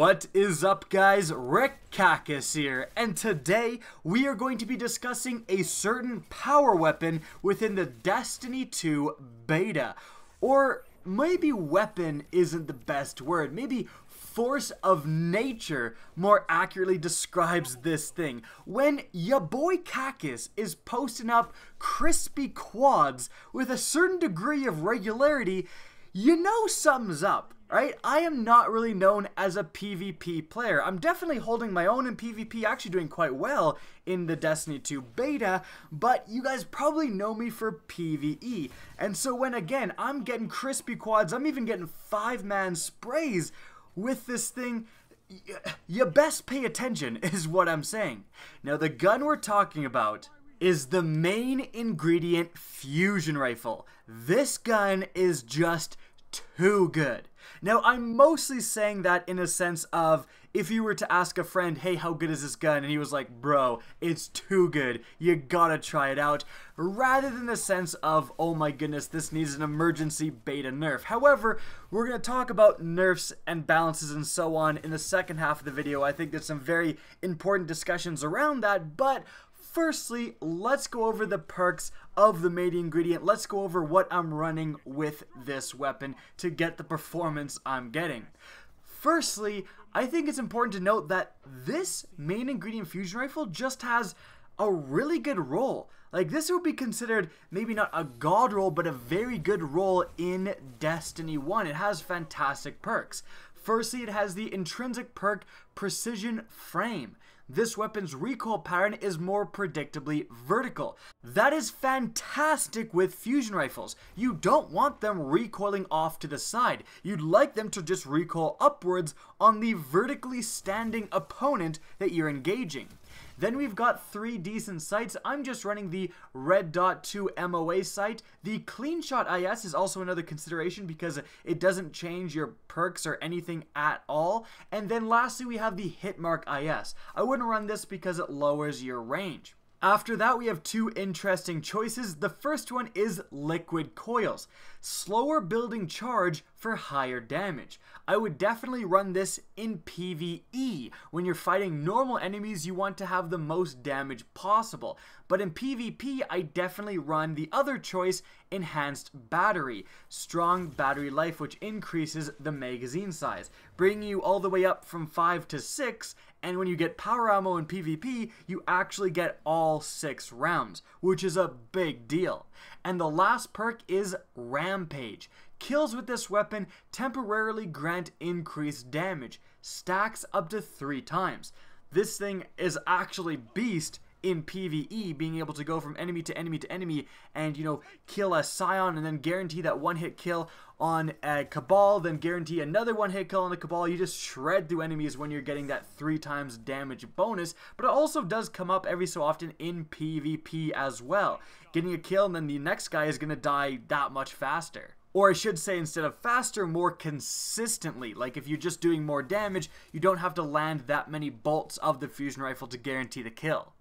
What is up, guys? Rickakis here, and today we are going to be discussing a certain power weapon within the Destiny 2 beta. Or maybe weapon isn't the best word, maybe force of nature more accurately describes this thing. When ya boy Kakis is posting up crispy quads with a certain degree of regularity, you know something's up. Right? I am not really known as a PvP player. I'm definitely holding my own in PvP, actually doing quite well in the Destiny 2 beta, but you guys probably know me for PvE. And so when, again, I'm getting crispy quads, I'm even getting 5-man sprays with this thing, you best pay attention is what I'm saying. Now, the gun we're talking about is the main ingredient fusion rifle. This gun is just too good. Now, I'm mostly saying that in a sense of if you were to ask a friend, hey, how good is this gun? And he was like, bro, it's too good. You gotta try it out. Rather than the sense of, oh my goodness, this needs an emergency beta nerf. However, we're going to talk about nerfs and balances and so on in the second half of the video. I think there's some very important discussions around that, but firstly, let's go over the perks of the main ingredient. Let's go over what I'm running with this weapon to get the performance I'm getting. Firstly, I think it's important to note that this main ingredient fusion rifle just has a really good roll. Like, this would be considered maybe not a god roll, but a very good roll in Destiny 1. It has fantastic perks. Firstly, it has the intrinsic perk Precision Frame. This weapon's recoil pattern is more predictably vertical. That is fantastic with fusion rifles. You don't want them recoiling off to the side. You'd like them to just recoil upwards on the vertically standing opponent that you're engaging. Then we've got 3 decent sights. I'm just running the Red Dot 2 MOA sight. The Clean Shot IS is also another consideration because it doesn't change your perks or anything at all. And then lastly, we have the Hitmark IS. I wouldn't run this because it lowers your range. After that, we have 2 interesting choices. The first one is Liquid Coils. Slower building charge for higher damage. I would definitely run this in PvE. When you're fighting normal enemies, you want to have the most damage possible. But in PvP, I definitely run the other choice, Enhanced Battery. Strong battery life, which increases the magazine size, bringing you all the way up from 5 to 6, and when you get power ammo in PvP, you actually get all 6 rounds, which is a big deal. And the last perk is Rampage. Kills with this weapon temporarily grant increased damage, stacks up to 3 times. This thing is actually beast in PvE, being able to go from enemy to enemy to enemy and, you know, kill a Scion and then guarantee that 1-hit kill on a Cabal, then guarantee another 1-hit kill on the Cabal. You just shred through enemies when you're getting that 3 times damage bonus, but it also does come up every so often in PvP as well. Getting a kill and then the next guy is going to die that much faster. Or I should say, instead of faster, more consistently. Like if you're just doing more damage, you don't have to land that many bolts of the fusion rifle to guarantee the kill.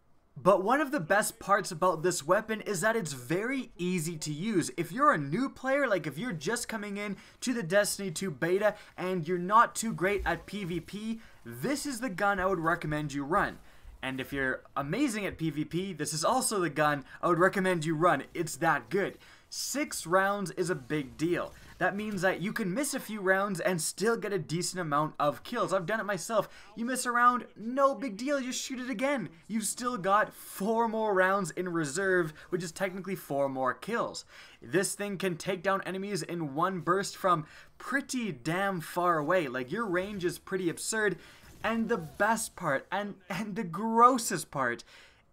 But one of the best parts about this weapon is that it's very easy to use. If you're a new player, like if you're just coming in to the Destiny 2 beta and you're not too great at PvP, this is the gun I would recommend you run. And if you're amazing at PvP, this is also the gun I would recommend you run. It's that good. 6 rounds is a big deal. That means that you can miss a few rounds and still get a decent amount of kills. I've done it myself. You miss a round, no big deal, just shoot it again. You've still got 4 more rounds in reserve, which is technically 4 more kills. This thing can take down enemies in one burst from pretty damn far away. Like, your range is pretty absurd. And the best part, and the grossest part,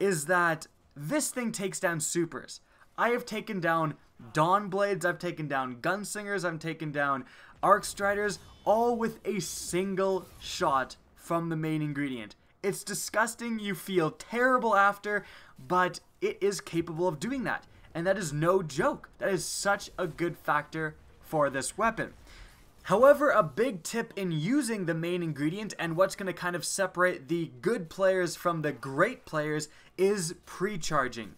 is that this thing takes down supers. I have taken down Dawnblades, I've taken down Gunslingers, I've taken down Arcstriders, all with a single shot from the main ingredient. It's disgusting, you feel terrible after, but it is capable of doing that. And that is no joke. That is such a good factor for this weapon. However, a big tip in using the main ingredient and what's going to kind of separate the good players from the great players is pre-charging.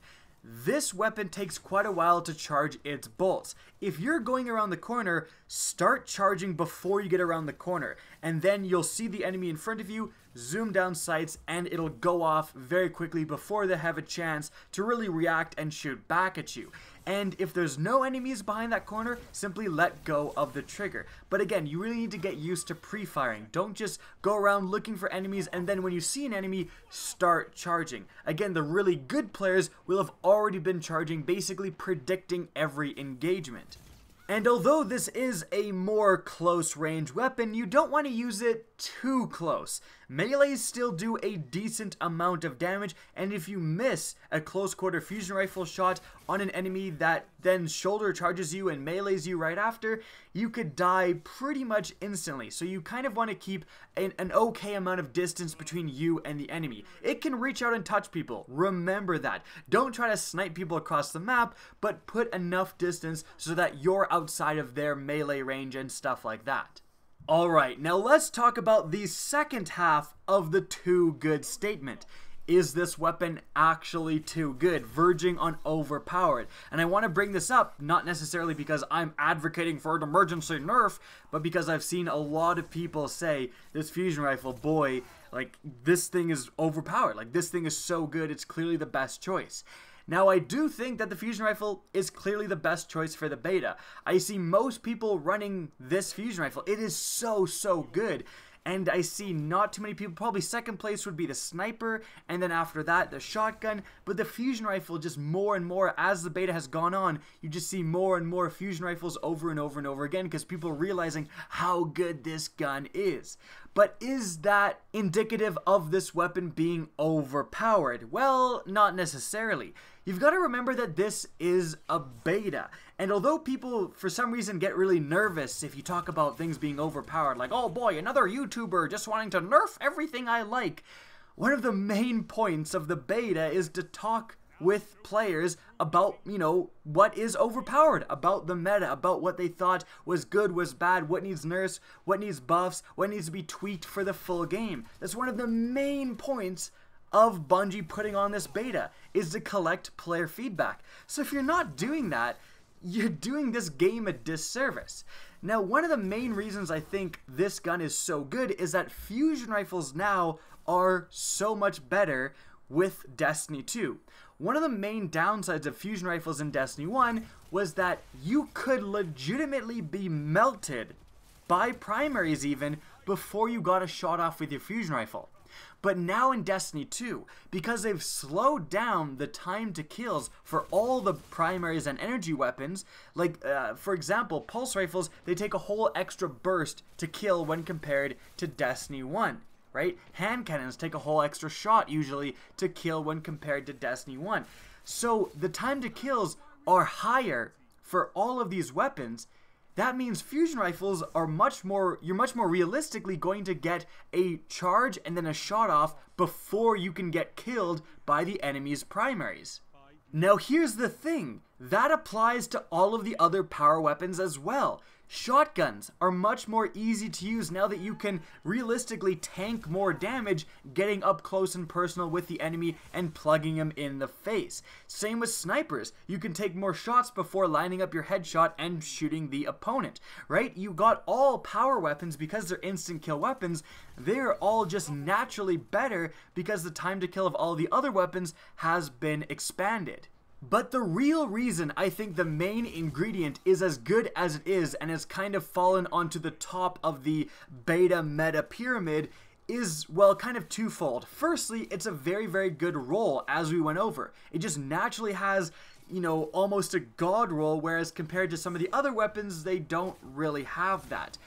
this weapon takes quite a while to charge its bolts. If you're going around the corner, start charging before you get around the corner, and then you'll see the enemy in front of you, zoom down sights, and it'll go off very quickly before they have a chance to really react and shoot back at you. And if there's no enemies behind that corner, simply let go of the trigger. But again, you really need to get used to pre-firing. Don't just go around looking for enemies and then when you see an enemy, start charging. Again, the really good players will have already been charging, basically predicting every engagement. And although this is a more close range weapon, you don't want to use it too close. Melees still do a decent amount of damage, and if you miss a close quarter fusion rifle shot on an enemy that then shoulder charges you and melees you right after, you could die pretty much instantly. So you kind of want to keep an okay amount of distance between you and the enemy. It can reach out and touch people, remember that. Don't try to snipe people across the map, but put enough distance so that you're outside of their melee range and stuff like that. Alright, now let's talk about the second half of the too good statement. Is this weapon actually too good, verging on overpowered? And I want to bring this up, not necessarily because I'm advocating for an emergency nerf, but because I've seen a lot of people say, this fusion rifle, boy, like, this thing is overpowered. Like, this thing is so good, it's clearly the best choice. Now, I do think that the fusion rifle is clearly the best choice for the beta. I see most people running this fusion rifle. It is so good. And I see not too many people, probably second place would be the sniper, and then after that, the shotgun. But the fusion rifle, just more and more, as the beta has gone on, you just see more and more fusion rifles over and over and over again, because people are realizing how good this gun is. But is that indicative of this weapon being overpowered? Well, not necessarily. You've got to remember that this is a beta, and although people for some reason get really nervous if you talk about things being overpowered, like, oh boy, another YouTuber just wanting to nerf everything I like, one of the main points of the beta is to talk with players about, you know, what is overpowered, about the meta, about what they thought was good, was bad, what needs nerfs, what needs buffs, what needs to be tweaked for the full game. That's one of the main points of Bungie putting on this beta, is to collect player feedback. So if you're not doing that, you're doing this game a disservice. Now, one of the main reasons I think this gun is so good is that fusion rifles now are so much better with Destiny 2. One of the main downsides of fusion rifles in Destiny 1 was that you could legitimately be melted by primaries even before you got a shot off with your fusion rifle. But now in Destiny 2, because they've slowed down the time to kills for all the primaries and energy weapons, like, for example, pulse rifles, they take a whole extra burst to kill when compared to Destiny 1. Right? Hand cannons take a whole extra shot usually to kill when compared to Destiny 1. So the time to kills are higher for all of these weapons. That means fusion rifles are you're much more realistically going to get a charge and then a shot off before you can get killed by the enemy's primaries. Now here's the thing, that applies to all of the other power weapons as well. Shotguns are much more easy to use now that you can realistically tank more damage getting up close and personal with the enemy and plugging him in the face. Same with snipers. You can take more shots before lining up your headshot and shooting the opponent, right? You got all power weapons because they're instant kill weapons. They're all just naturally better because the time to kill of all the other weapons has been expanded. But the real reason I think the main ingredient is as good as it is and has kind of fallen onto the top of the beta meta pyramid is, well, kind of twofold. Firstly, it's a very good roll, as we went over. It just naturally has, you know, almost a god roll, whereas compared to some of the other weapons, they don't really have that.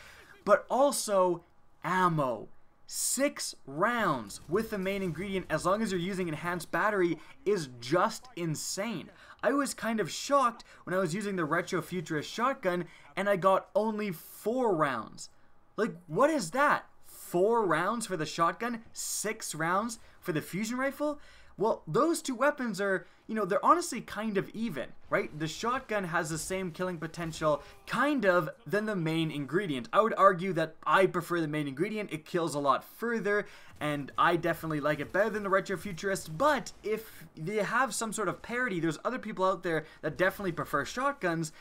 But also, ammo. 6 rounds with the main ingredient, as long as you're using enhanced battery, is just insane. I was kind of shocked when I was using the Retro Futurist shotgun and I got only 4 rounds. Like, what is that? 4 rounds for the shotgun? 6 rounds for the fusion rifle? Well, those two weapons are, they're honestly kind of even, right? The shotgun has the same killing potential, kind of, than the main ingredient. I would argue that I prefer the main ingredient. It kills a lot further, and I definitely like it better than the Retrofuturist, but if they have some sort of parity, there's other people out there that definitely prefer shotguns,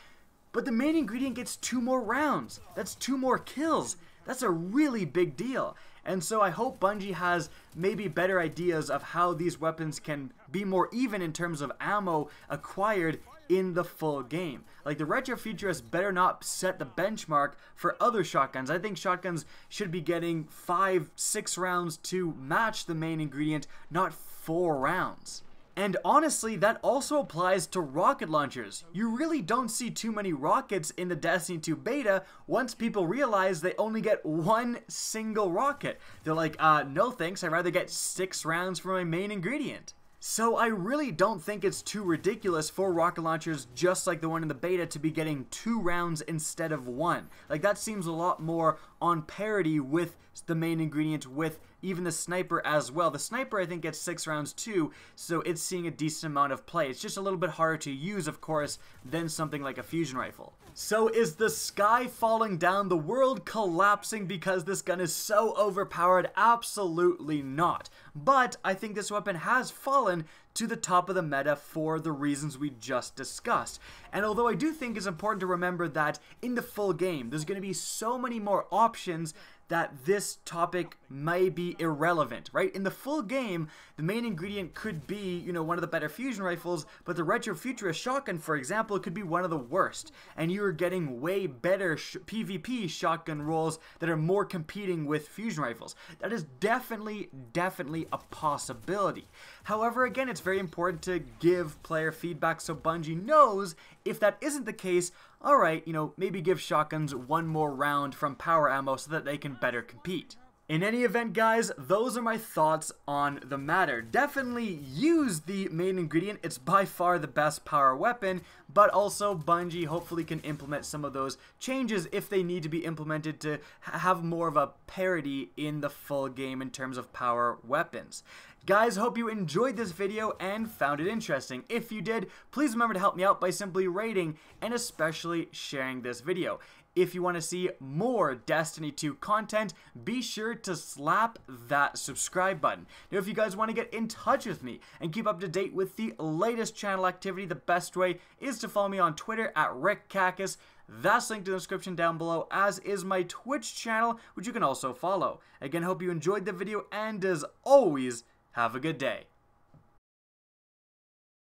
but the main ingredient gets 2 more rounds. That's 2 more kills. That's a really big deal. And so I hope Bungie has maybe better ideas of how these weapons can be more even in terms of ammo acquired in the full game. Like, the Retrofuturist better not set the benchmark for other shotguns. I think shotguns should be getting 5-6 rounds to match the main ingredient, not 4 rounds. And honestly, that also applies to rocket launchers. You really don't see too many rockets in the Destiny 2 beta once people realize they only get 1 single rocket. They're like, no thanks, I'd rather get 6 rounds for my main ingredient. So I really don't think it's too ridiculous for rocket launchers just like the one in the beta to be getting 2 rounds instead of 1. Like, that seems a lot more on parity with the main ingredient, with even the sniper as well. The sniper, I think, gets 6 rounds too, so it's seeing a decent amount of play. It's just a little bit harder to use, of course, than something like a fusion rifle. So is the sky falling down, the world collapsing because this gun is so overpowered? Absolutely not. But I think this weapon has fallen to the top of the meta for the reasons we just discussed. And although I do think it's important to remember that in the full game, there's going to be so many more options that this topic may be irrelevant, right? In the full game, the main ingredient could be, one of the better fusion rifles, but the Retrofuturist shotgun, for example, could be one of the worst. And you're getting way better PvP shotgun rolls that are more competing with fusion rifles. That is definitely a possibility. However, again, it's very important to give player feedback so Bungie knows if that isn't the case. Alright, maybe give shotguns 1 more round from power ammo so that they can better compete. In any event, guys, those are my thoughts on the matter. Definitely use the main ingredient. It's by far the best power weapon, but also Bungie hopefully can implement some of those changes if they need to be implemented to have more of a parity in the full game in terms of power weapons. Guys, hope you enjoyed this video and found it interesting. If you did, please remember to help me out by simply rating and especially sharing this video. If you want to see more Destiny 2 content, be sure to slap that subscribe button. Now, if you guys want to get in touch with me and keep up to date with the latest channel activity, the best way is to follow me on Twitter at RickKakis. That's linked in the description down below, as is my Twitch channel, which you can also follow. Again, hope you enjoyed the video, and as always, have a good day.